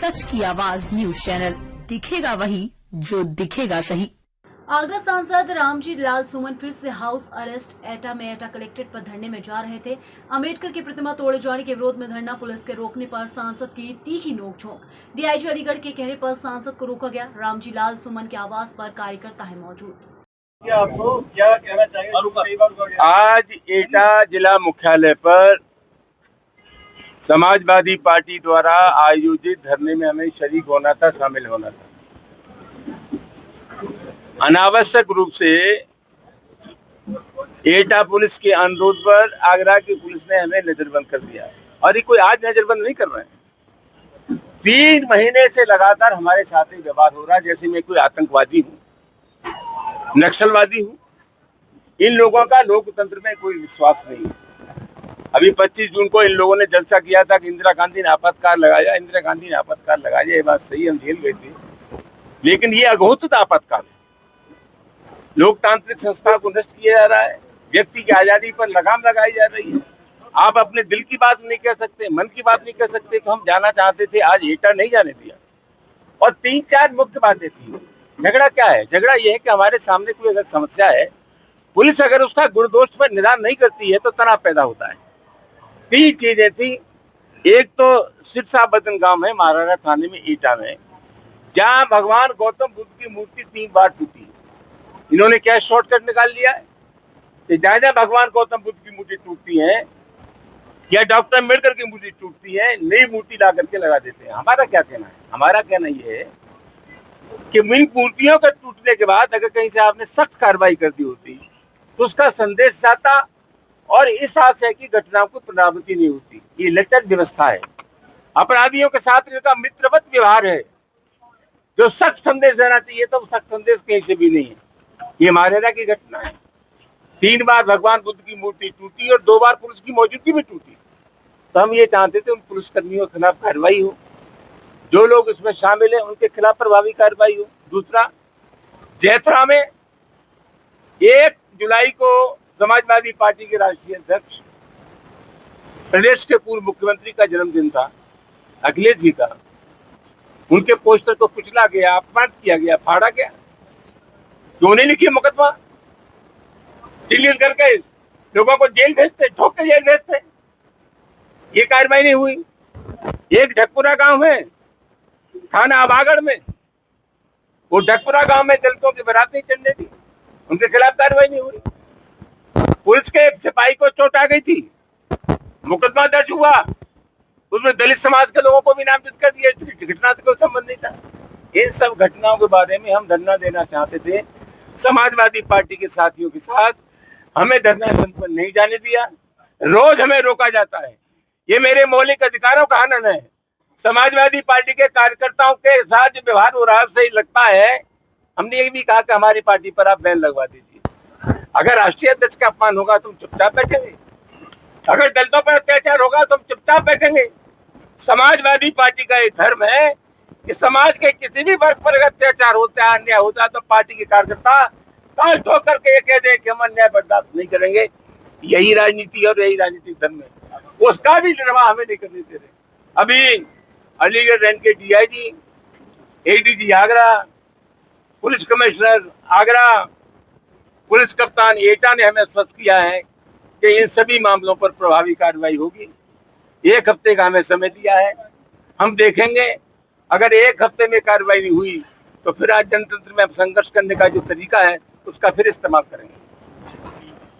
सच की आवाज news channel, दिखेगा वही जो दिखेगा सही। आगरा सांसद रामजी लाल सुमन फिर से हाउस अरेस्ट एटा में एटा कलेक्ट्रेट पर धरने में जा रहे थे। अंबेडकर की प्रतिमा तोड़े जाने के विरोध में धरना, पुलिस के रोकने पर सांसद की तीखी नोकझोंक। डीआईजी अलीगढ़ के कहने पर सांसद को रोका गया। रामजी लाल सुमन के आवास पर कार्यकर्ता है मौजूद। आपको क्या कहना चाहिए? आज एटा जिला मुख्यालय पर समाजवादी पार्टी द्वारा आयोजित धरने में हमें शरीक होना था, शामिल होना था। अनावश्यक रूप से एटा पुलिस के अनुरोध पर आगरा की पुलिस ने हमें नजरबंद कर दिया। और ये कोई आज नजरबंद नहीं कर रहे हैं, 3 महीने से लगातार हमारे साथ ही व्यवहार हो रहा है जैसे मैं कोई आतंकवादी हूँ, नक्सलवादी हूँ। इन लोगों का लोकतंत्र में कोई विश्वास नहीं है। अभी 25 जून को इन लोगों ने जलसा किया था कि इंदिरा गांधी ने आपातकाल लगाया, इंदिरा गांधी ने आपातकाल लगाया। ये बात सही, हम झेल गए थे, लेकिन ये अघोषित आपातकाल है। लोकतांत्रिक संस्था को नष्ट किया जा रहा है, व्यक्ति की आजादी पर लगाम लगाई जा रही है। आप अपने दिल की बात नहीं कह सकते, मन की बात नहीं कह सकते। तो हम जाना चाहते थे, आज एटा नहीं जाने दिया। और 3-4 मुख्य बातें थी। झगड़ा क्या है? झगड़ा यह है कि हमारे सामने कोई अगर समस्या है, पुलिस अगर उसका गुण दोष पर निदान नहीं करती है तो तनाव पैदा होता है। 3 चीजें थी। एक तो सिरसा बदन गांव है, महाराणा थाने में, एटा में, जहां भगवान गौतम बुद्ध की मूर्ति 3 बार टूटी। इन्होंने क्या शॉर्टकट निकाल लिया है कि जहां भगवान गौतम बुद्ध की मूर्ति टूटती है या डॉक्टर अम्बेडकर की मूर्ति टूटती है, नई मूर्ति ला करके लगा देते हैं। हमारा क्या कहना है? हमारा कहना यह है कि इन मूर्तियों के टूटने के बाद अगर कहीं से आपने सख्त कार्रवाई कर दी होती तो उसका संदेश जाता और इस आशय की घटनाओं की पुनरावृत्ति नहीं होती। ये लचर व्यवस्था है, अपराधियों के साथ इनका मित्रवत व्यवहार है। जो सख्त संदेश देना चाहिए तो सख्त संदेश कहीं से भी नहीं है। ये महाराणा की घटना है। 3 बार भगवान बुद्ध की मूर्ति टूटी और 2 बार पुलिस की मौजूदगी में टूटी। तो हम ये चाहते थे उन पुलिसकर्मियों के खिलाफ कार्रवाई हो, जो लोग इसमें शामिल हैं उनके खिलाफ प्रभावी कार्रवाई हो। दूसरा, जैथरा में 1 जुलाई को समाजवादी पार्टी के राष्ट्रीय अध्यक्ष, प्रदेश के पूर्व मुख्यमंत्री का जन्मदिन था, अखिलेश जी का। उनके पोस्टर को कुचला गया, अपमानित किया गया, फाड़ा गया। क्यों नहीं लिखिए मुकदमा? चिल्लिल करके लोगों को जेल भेजते, ठोक के जेल भेजते। ये कार्रवाई नहीं हुई। एक ढकपुरा गांव है, थाना आबागढ़ में, वो ढकपुरा गांव में दलितों की बारात नहीं चलने दी, उनके खिलाफ कार्रवाई नहीं हुई। पुलिस के एक सिपाही को चोट आ गई थी, मुकदमा दर्ज हुआ, उसमें दलित समाज के लोगों को भी नामजद कर दिया। इसकी घटना से कोई संबंध नहीं था। इन सब घटनाओं के बारे में हम धरना देना चाहते थे समाजवादी पार्टी के साथियों के साथ। हमें धरना स्थल पर नहीं जाने दिया, रोज हमें रोका जाता है। ये मेरे मौलिक अधिकारों का हनन है। समाजवादी पार्टी के कार्यकर्ताओं के साथ जो व्यवहार हो रहा है सही लगता है। हमने ये भी कहा कि हमारी पार्टी पर आप बैन लगवा दीजिए। अगर राष्ट्रीय अध्यक्ष का अपमान होगा तो हम चुपचाप बैठेंगे, अगर दलितों पर अत्याचार होगा तो हम चुपचाप बैठेंगे। समाजवादी पार्टी का एक धर्म है कि समाज के किसी भी वर्ग पर अत्याचार होता है, अन्याय होता है, तो पार्टी के कार्यकर्ता काल ठोक करके ये कह दे कि हम अन्याय बर्दाश्त नहीं करेंगे। यही राजनीति और यही राजनीतिक धर्म है। उसका भी निर्वाह हमें नहीं करने दे रहे। अभी अलीगढ़ रेंज के DIG, ADG Agra, police commissioner Agra, police कप्तान एटा ने हमें स्पष्ट किया है कि इन सभी मामलों पर प्रभावी कार्रवाई होगी। 1 हफ्ते का हमें समय दिया है, हम देखेंगे। अगर 1 हफ्ते में कार्रवाई नहीं हुई तो फिर आज जनतंत्र में संघर्ष करने का जो तरीका है उसका फिर इस्तेमाल करेंगे।